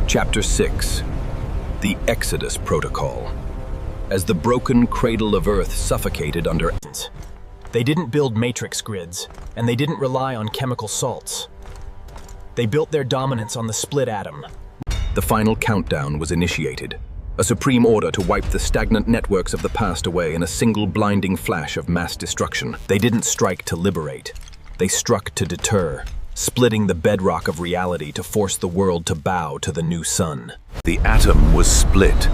Chapter 6. The Exodus Protocol. As the broken cradle of Earth suffocated under it. They didn't build matrix grids, and they didn't rely on chemical salts. They built their dominance on the split atom. The final countdown was initiated, a supreme order to wipe the stagnant networks of the past away in a single blinding flash of mass destruction. They didn't strike to liberate. They struck to deter, splitting the bedrock of reality to force the world to bow to the new sun. The atom was split.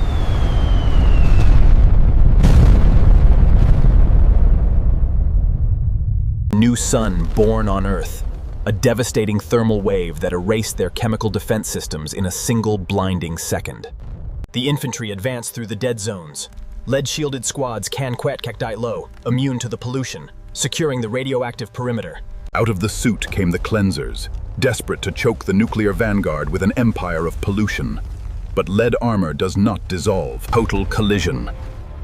New sun born on Earth, a devastating thermal wave that erased their chemical defense systems in a single blinding second. The infantry advanced through the dead zones. Lead-shielded squads cacti low, immune to the pollution, securing the radioactive perimeter. Out of the soot came the cleansers, desperate to choke the nuclear vanguard with an empire of pollution. But lead armor does not dissolve. Total collision.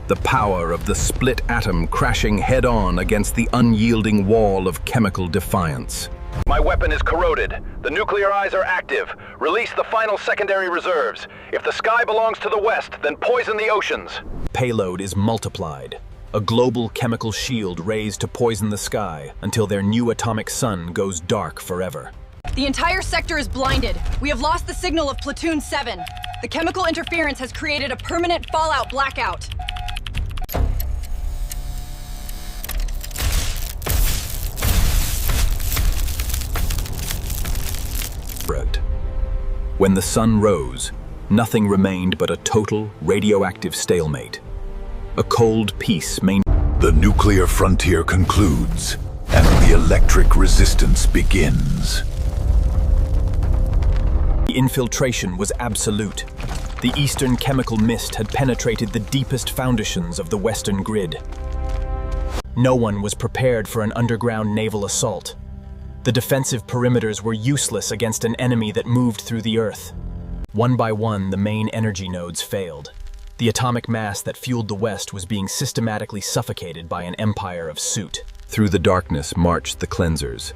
The power of the split atom crashing head-on against the unyielding wall of chemical defiance. My weapon is corroded. The nuclear eyes are active. Release the final secondary reserves. If the sky belongs to the West, then poison the oceans. Payload is multiplied. A global chemical shield raised to poison the sky until their new atomic sun goes dark forever. The entire sector is blinded. We have lost the signal of Platoon 7. The chemical interference has created a permanent fallout blackout. When the sun rose, nothing remained but a total radioactive stalemate. A cold peace maintained. The nuclear frontier concludes, and the electric resistance begins. The infiltration was absolute. The eastern chemical mist had penetrated the deepest foundations of the western grid. No one was prepared for an underground naval assault. The defensive perimeters were useless against an enemy that moved through the Earth. One by one, the main energy nodes failed. The atomic mass that fueled the West was being systematically suffocated by an empire of soot. Through the darkness marched the cleansers,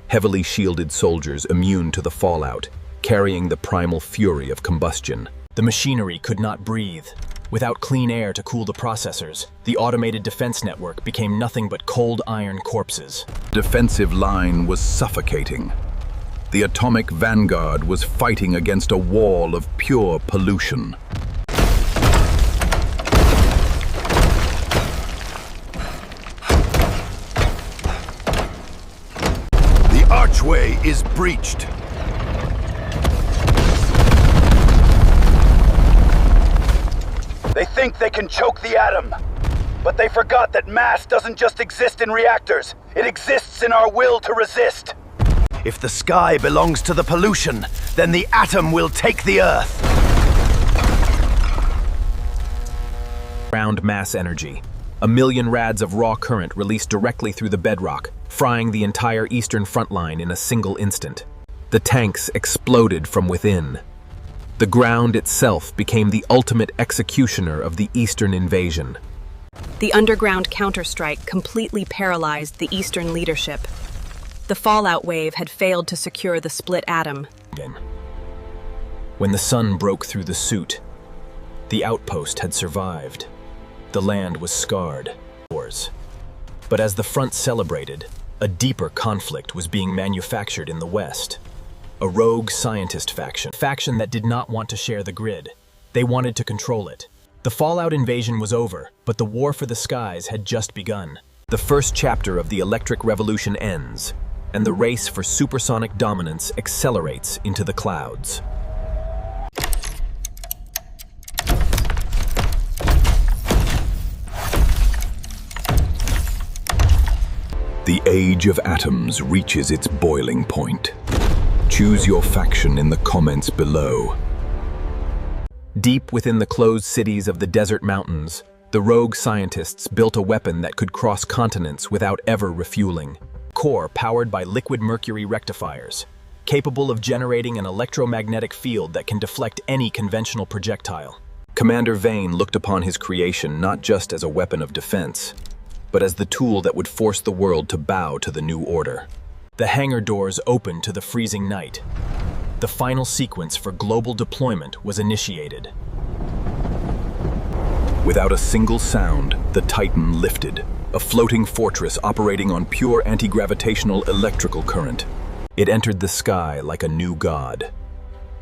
heavily shielded soldiers immune to the fallout, carrying the primal fury of combustion. The machinery could not breathe. Without clean air to cool the processors, the automated defense network became nothing but cold iron corpses. The defensive line was suffocating. The atomic vanguard was fighting against a wall of pure pollution. The archway is breached. They think they can choke the atom, but they forgot that mass doesn't just exist in reactors, it exists in our will to resist. If the sky belongs to the pollution, then the atom will take the Earth. Ground mass energy. 1,000,000 rads of raw current released directly through the bedrock, frying the entire eastern front line in a single instant. The tanks exploded from within. The ground itself became the ultimate executioner of the Eastern invasion. The underground counterstrike completely paralyzed the Eastern leadership. The fallout wave had failed to secure the split atom. When the sun broke through the soot, the outpost had survived. The land was scarred. But as the front celebrated, a deeper conflict was being manufactured in the West. A rogue scientist faction that did not want to share the grid. They wanted to control it. The Fallout invasion was over, but the war for the skies had just begun. The first chapter of the Electric Revolution ends, and the race for supersonic dominance accelerates into the clouds. The age of atoms reaches its boiling point. Choose your faction in the comments below. Deep within the closed cities of the desert mountains, the rogue scientists built a weapon that could cross continents without ever refueling. Core powered by liquid mercury rectifiers, capable of generating an electromagnetic field that can deflect any conventional projectile. Commander Vane looked upon his creation not just as a weapon of defense, but as the tool that would force the world to bow to the new order. The hangar doors opened to the freezing night. the final sequence for global deployment was initiated. Without a single sound, the Titan lifted, a floating fortress operating on pure anti-gravitational electrical current. It entered the sky like a new god,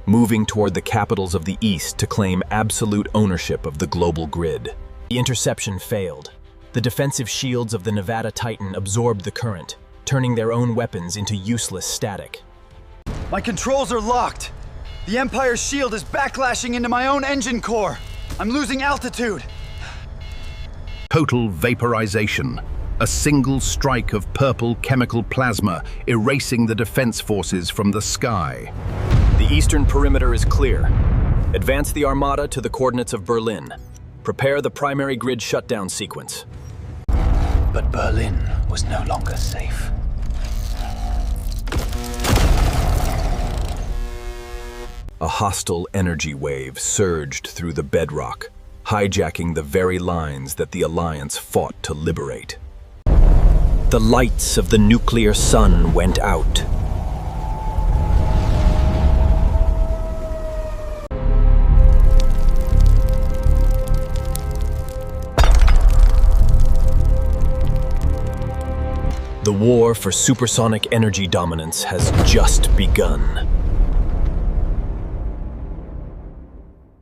moving toward the capitals of the East to claim absolute ownership of the global grid. The interception failed. The defensive shields of the Nevada Titan absorbed the current, turning their own weapons into useless static. My controls are locked. The Empire's shield is backlashing into my own engine core. I'm losing altitude. Total vaporization. A single strike of purple chemical plasma erasing the defense forces from the sky. The eastern perimeter is clear. Advance the Armada to the coordinates of Berlin. Prepare the primary grid shutdown sequence. But Berlin was no longer safe. A hostile energy wave surged through the bedrock, hijacking the very lines that the Alliance fought to liberate. The lights of the nuclear sun went out. The war for supersonic energy dominance has just begun.